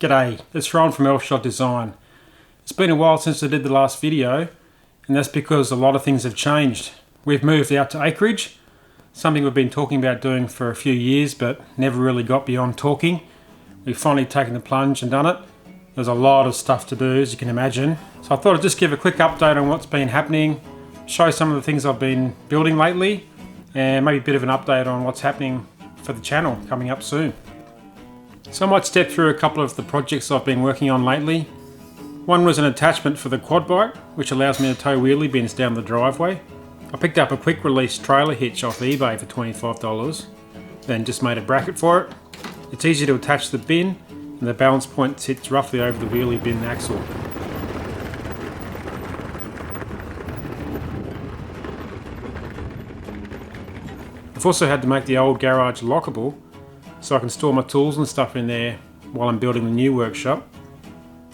G'day, it's Ron from Elfshot Design. It's been a while since I did the last video, and that's because a lot of things have changed. We've moved out to acreage, something we've been talking about doing for a few years but never really got beyond talking. We've finally taken the plunge and done it. There's a lot of stuff to do, as you can imagine. So I thought I'd just give a quick update on what's been happening, show some of the things I've been building lately, and maybe a bit of an update on what's happening for the channel coming up soon. So I might step through a couple of the projects I've been working on lately. One was an attachment for the quad bike, which allows me to tow wheelie bins down the driveway. I picked up a quick release trailer hitch off eBay for $25, then just made a bracket for it. It's easy to attach the bin, and the balance point sits roughly over the wheelie bin axle. I've also had to make the old garage lockable, so I can store my tools and stuff in there while I'm building the new workshop.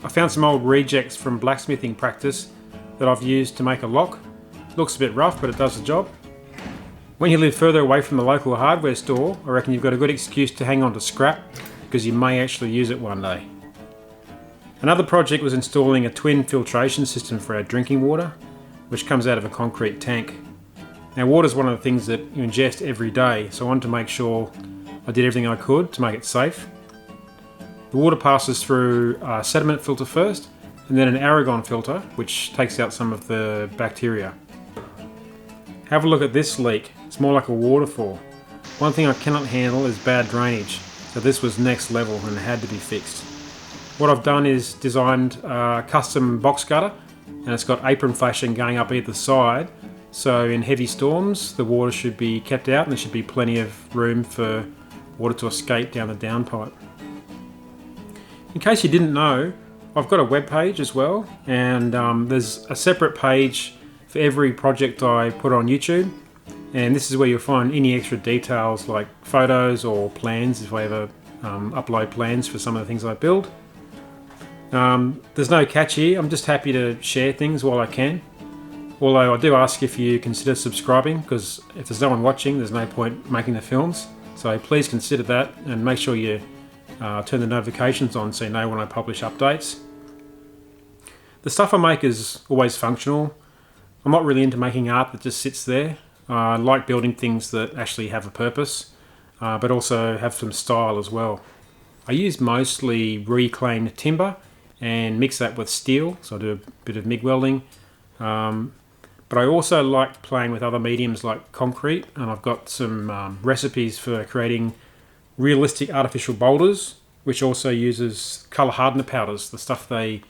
I found some old rejects from blacksmithing practice that I've used to make a lock. It looks a bit rough, but it does the job. When you live further away from the local hardware store, I reckon you've got a good excuse to hang on to scrap, because you may actually use it one day. Another project was installing a twin filtration system for our drinking water, which comes out of a concrete tank. Now, water is one of the things that you ingest every day, so I wanted to make sure I did everything I could to make it safe. The water passes through a sediment filter first, and then an argon filter, which takes out some of the bacteria. Have a look at this leak. It's more like a waterfall. One thing I cannot handle is bad drainage, so this was next level and had to be fixed. What I've done is designed a custom box gutter, and it's got apron flashing going up either side, so in heavy storms the water should be kept out and there should be plenty of room for water to escape down the downpipe. In case you didn't know, I've got a web page as well, and there's a separate page for every project I put on YouTube, and this is where you'll find any extra details like photos or plans if I ever upload plans for some of the things I build. There's no catch here, I'm just happy to share things while I can. Although I do ask if you consider subscribing, because if there's no one watching there's no point making the films. So please consider that and make sure you turn the notifications on so you know when I publish updates. The stuff I make is always functional. I'm not really into making art that just sits there. I like building things that actually have a purpose, but also have some style as well. I use mostly reclaimed timber and mix that with steel, so I do a bit of MIG welding. But I also like playing with other mediums like concrete, and I've got some recipes for creating realistic artificial boulders, which also uses colour hardener powders, the stuff they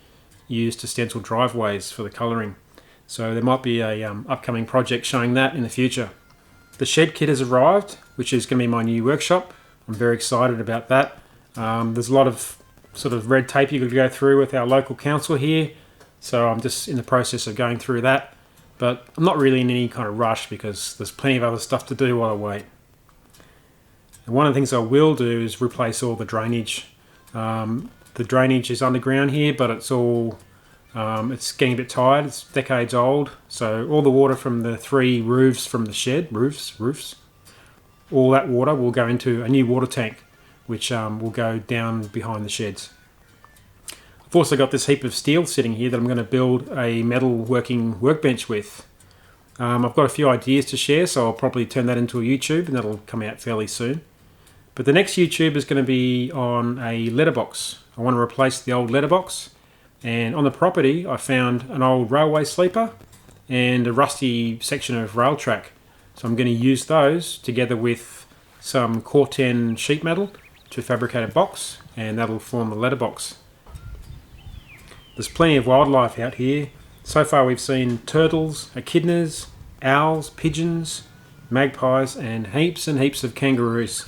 use to stencil driveways for the colouring. So there might be a upcoming project showing that in the future. The shed kit has arrived, which is going to be my new workshop. I'm very excited about that. There's a lot of sort of red tape you've got to go through with our local council here, so I'm just in the process of going through that. But I'm not really in any kind of rush because there's plenty of other stuff to do while I wait. And one of the things I will do is replace all the drainage. The drainage is underground here, but it's all it's getting a bit tired. It's decades old, so all the water from the 3 roofs from the shed, roofs, all that water will go into a new water tank, which will go down behind the sheds. I've also got this heap of steel sitting here that I'm going to build a metal working workbench with. I've got a few ideas to share, so I'll probably turn that into a YouTube, and that'll come out fairly soon. But the next YouTube is going to be on a letterbox. I want to replace the old letterbox, and on the property I found an old railway sleeper and a rusty section of rail track. So I'm going to use those together with some Corten sheet metal to fabricate a box, and that'll form the letterbox. There's plenty of wildlife out here. So far we've seen turtles, echidnas, owls, pigeons, magpies, and heaps of kangaroos.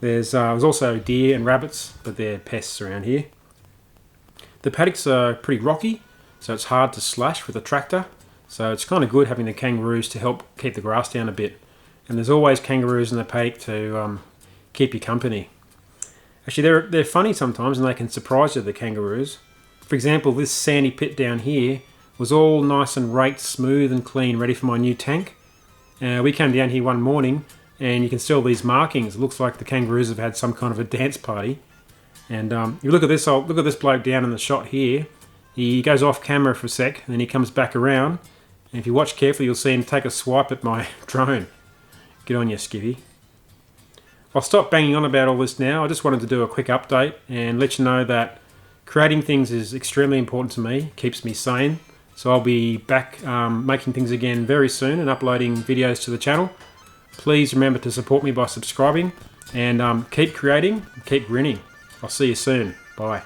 There's also deer and rabbits, but they're pests around here. The paddocks are pretty rocky, so it's hard to slash with a tractor. So it's kind of good having the kangaroos to help keep the grass down a bit. And there's always kangaroos in the paddock to keep you company. Actually, they're funny sometimes, and they can surprise you, the kangaroos. For example, this sandy pit down here was all nice and raked, smooth and clean, ready for my new tank. We came down here one morning and you can see all these markings. It looks like the kangaroos have had some kind of a dance party. And you look at this, look at this bloke down in the shot here. He goes off camera for a sec, and then he comes back around. And if you watch carefully, you'll see him take a swipe at my drone. Get on you, skivvy. I'll stop banging on about all this now. I just wanted to do a quick update and let you know that creating things is extremely important to me. It keeps me sane. So I'll be back making things again very soon and uploading videos to the channel. Please remember to support me by subscribing and keep creating, keep grinning. I'll see you soon. Bye.